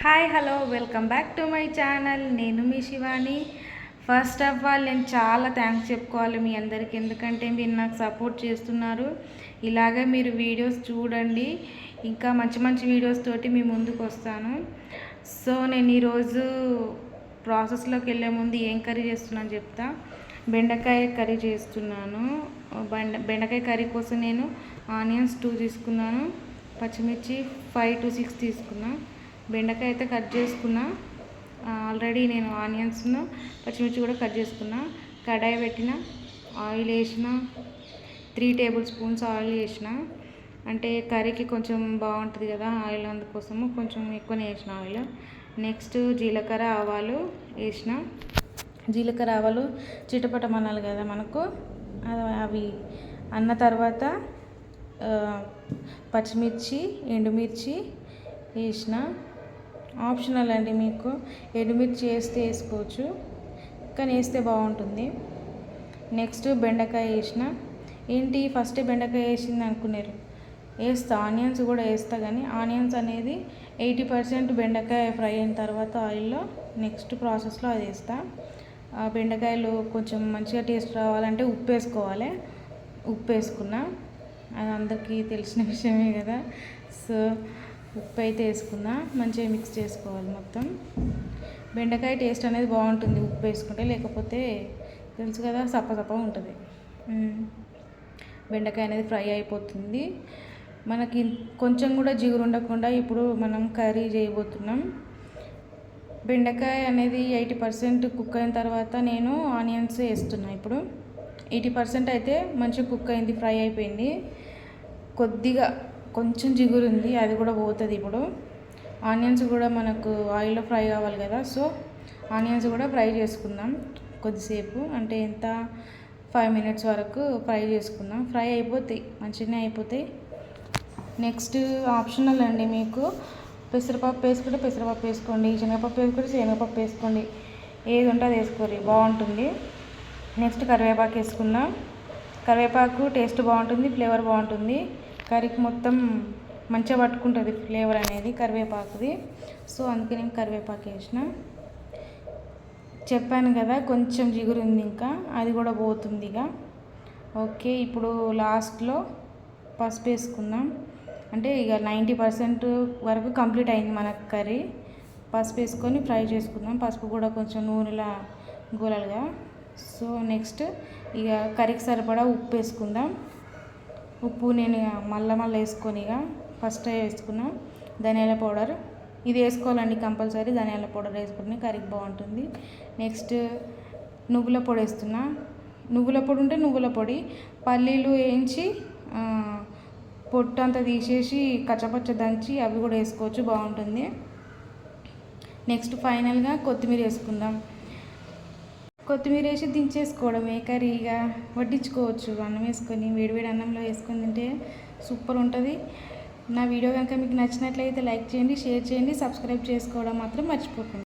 Hi hello welcome back to my channel. నేను మీ Shivani. First of all నేను చాలా thanks చెప్పుకోవాలి మీ అందరికీ, ఎందుకంటే మీరు నాకు సపోర్ట్ చేస్తున్నారు. ఇలాగే మీరు వీడియోస్ చూడండి, ఇంకా మంచి మంచి వీడియోస్ తోటి మీ ముందుకు వస్తాను. సో నేను ఈరోజు ప్రాసెస్లోకి వెళ్ళే ముందు ఏం కర్రీ చేస్తున్నాను చెప్తా. బెండకాయ కర్రీ చేస్తున్నాను. బెండకాయ కర్రీ కోసం నేను ఆనియన్స్ 2 తీసుకున్నాను, పచ్చిమిర్చి 5 to 6 తీసుకున్నా. బెండకాయ అయితే కట్ చేసుకున్నా ఆల్రెడీ. నేను ఆనియన్స్ను పచ్చిమిర్చి కూడా కట్ చేసుకున్నా. కడాయి పెట్టిన, ఆయిల్ వేసిన, 3 టేబుల్ స్పూన్స్ ఆయిల్ వేసిన. అంటే కర్రీకి కొంచెం బాగుంటుంది కదా ఆయిల్, అందుకోసము కొంచెం ఎక్కువనే వేసిన ఆయిల్. నెక్స్ట్ జీలకర్ర ఆవాలు వేసిన. జీలకర్ర ఆవాలు చిటపటమనాలి కదా మనకు, అవి అన్న తర్వాత పచ్చిమిర్చి, ఎండుమిర్చి వేసిన. ఆప్షనల్ అండి, మీకు ఎండుమిర్చి వేస్తే వేసుకోవచ్చు, కానీ వేస్తే బాగుంటుంది. నెక్స్ట్ బెండకాయ వేసిన. ఏంటి ఫస్ట్ బెండకాయ వేసింది అనుకున్నారు, వేస్తా ఆనియన్స్ కూడా వేస్తా, కానీ ఆనియన్స్ అనేది 80% బెండకాయ ఫ్రై అయిన తర్వాత ఆయిల్లో నెక్స్ట్ ప్రాసెస్లో అది వేస్తా. బెండకాయలు కొంచెం మంచిగా టేస్ట్ రావాలంటే ఉప్పు వేసుకోవాలి. ఉప్పు వేసుకున్నా, అది అందరికీ తెలిసిన విషయమే కదా. సో ఉప్పు అయితే వేసుకున్నా, మంచిగా మిక్స్ చేసుకోవాలి మొత్తం. బెండకాయ టేస్ట్ అనేది బాగుంటుంది ఉప్పు వేసుకుంటే, లేకపోతే తెలుసు కదా సప్ప ఉంటుంది. బెండకాయ అనేది ఫ్రై అయిపోతుంది. మనకి కొంచెం కూడా జిగురు ఉండకుండా ఇప్పుడు మనం కర్రీ చేయబోతున్నాం. బెండకాయ అనేది 80% కుక్ అయిన తర్వాత నేను ఆనియన్స్ వేస్తున్నా. ఇప్పుడు 80% అయితే మంచిగా కుక్ అయింది, ఫ్రై అయిపోయింది. కొద్దిగా కొంచెం జిగురు ఉంది, అది కూడా పోతుంది. ఇప్పుడు ఆనియన్స్ కూడా మనకు ఆయిల్లో ఫ్రై కావాలి కదా, సో ఆనియన్స్ కూడా ఫ్రై చేసుకుందాం కొద్దిసేపు. అంటే ఎంత 5 minutes వరకు ఫ్రై చేసుకుందాం. ఫ్రై అయిపోతాయి, మంచిగానే అయిపోతాయి. నెక్స్ట్ ఆప్షనల్ అండి, మీకు పెసరపప్పు వేసుకుంటే పెసరపప్పు వేసుకోండి, శనగపప్పు వేసుకుంటే శనగపప్పు వేసుకోండి, ఏది ఉంటే అది వేసుకోండి, బాగుంటుంది. నెక్స్ట్ కరివేపాకు వేసుకుందాం. కరివేపాకు టేస్ట్ బాగుంటుంది, ఫ్లేవర్ బాగుంటుంది. కర్రీకి మొత్తం మంచిగా పట్టుకుంటుంది ఫ్లేవర్ అనేది కరివేపాకుది. సో అందుకే నేను కరివేపాకు వేసిన. చెప్పాను కదా కొంచెం జిగురు ఉంది, ఇంకా అది కూడా పోతుంది ఇక. ఓకే, ఇప్పుడు లాస్ట్లో పసుపు వేసుకుందాం. అంటే ఇక 90% వరకు కంప్లీట్ అయింది మన కర్రీ. పసుపు వేసుకొని ఫ్రై చేసుకుందాం. పసుపు కూడా కొంచెం నూనెలా గోలాలుగా. సో నెక్స్ట్ ఇక కర్రీకి సరిపడా ఉప్పు వేసుకుందాం. ఉప్పు నేను మళ్ళీ వేసుకొని ఇక ఫస్ట్ వేసుకున్నా. ధనియాల పౌడర్ ఇది వేసుకోవాలండి కంపల్సరీ, ధనియాల పౌడర్ వేసుకుని కర్రీకి బాగుంటుంది. నెక్స్ట్ నువ్వుల పొడి వేస్తున్నా. నువ్వుల పొడి ఉంటే నువ్వుల పొడి, పల్లీలు వేయించి పొట్టు అంతా తీసేసి కచ్చపచ్చ దంచి అవి కూడా వేసుకోవచ్చు, బాగుంటుంది. నెక్స్ట్ ఫైనల్గా కొత్తిమీర వేసుకుందాం. కొత్తిమీర వేసి దించేసుకోవడమే, కర్రీగా వడ్డించుకోవచ్చు. అన్నం వేసుకొని వేడివేడి అన్నంలో వేసుకొని తింటే సూపర్ ఉంటుంది. నా వీడియో కనుక మీకు నచ్చినట్లయితే లైక్ చేయండి, షేర్ చేయండి, సబ్స్క్రైబ్ చేసుకోవడం మాత్రం మర్చిపోకండి.